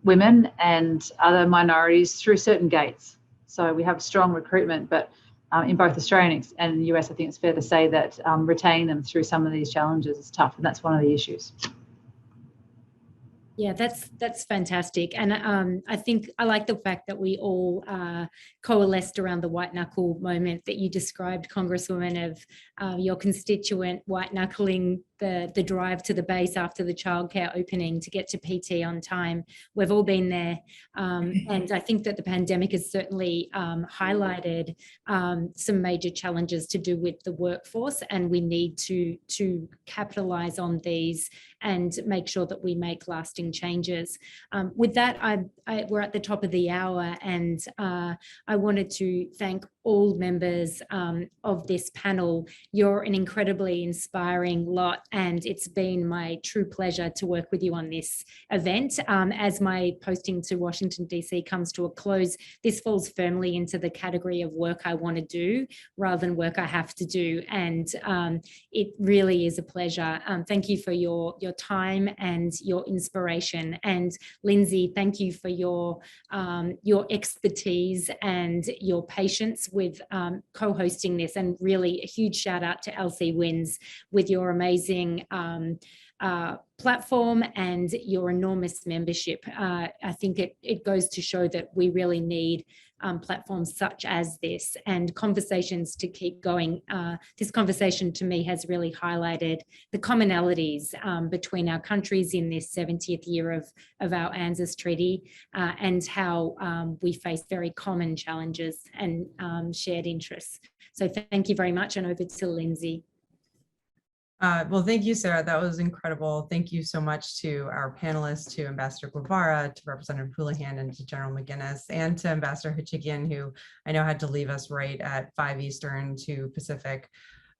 women and other minorities through certain gates. So we have strong recruitment, but in both Australia and the US, I think it's fair to say that retaining them through some of these challenges is tough, and that's one of the issues. Yeah, that's fantastic. And I think I like the fact that we all coalesced around the white knuckle moment that you described, Congresswoman, of your constituent white knuckling the drive to the base after the childcare opening to get to PT on time. We've all been there. And I think that the pandemic has certainly highlighted some major challenges to do with the workforce, and we need to capitalise on these and make sure that we make lasting changes. With that, we're at the top of the hour, and I wanted to thank all members of this panel. You're an incredibly inspiring lot, and it's been my true pleasure to work with you on this event. As my posting to Washington, DC comes to a close, this falls firmly into the category of work I want to do rather than work I have to do. And it really is a pleasure. Thank you for your time and your inspiration. And Lindsay, thank you for your expertise and your patience with co-hosting this, and really a huge shout out to LCWINS with your amazing platform and your enormous membership. I think it goes to show that we really need platforms such as this and conversations to keep going. This conversation to me has really highlighted the commonalities between our countries in this 70th year of our ANZUS Treaty and how we face very common challenges and shared interests. So thank you very much, and over to Lindsay. Well, thank you, Sarah. That was incredible. Thank you so much to our panelists, to Ambassador Guivarra, to Representative Houlahan, and to General McGuinness, and to Ambassador Hichigian, who I know had to leave us right at 5 Eastern, 2 Pacific.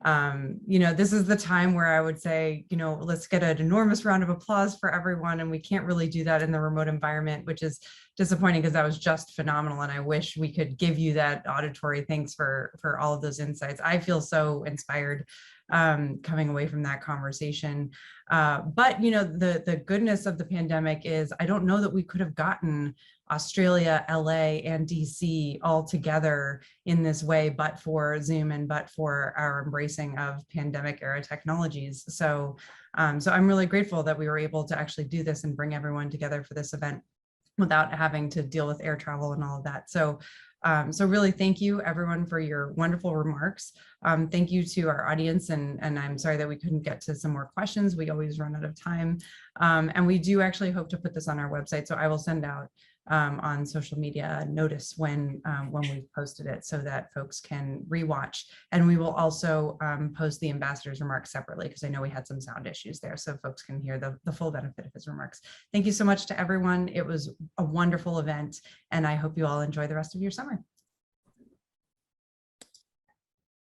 This is the time where I would say, let's get an enormous round of applause for everyone. And we can't really do that in the remote environment, which is disappointing because that was just phenomenal. And I wish we could give you that auditory thanks for all of those insights. I feel so inspired coming away from that conversation. But the goodness of the pandemic is I don't know that we could have gotten Australia, LA, and DC all together in this way, but for Zoom and but for our embracing of pandemic era technologies. So I'm really grateful that we were able to actually do this and bring everyone together for this event without having to deal with air travel and all of that. So really thank you everyone for your wonderful remarks. Thank you to our audience, and I'm sorry that we couldn't get to some more questions. We always run out of time. And we do actually hope to put this on our website. So I will send out on social media notice when we've posted it so that folks can rewatch. And we will also post the ambassador's remarks separately because I know we had some sound issues there, so folks can hear the full benefit of his remarks. Thank you so much to everyone. It was a wonderful event, and I hope you all enjoy the rest of your summer.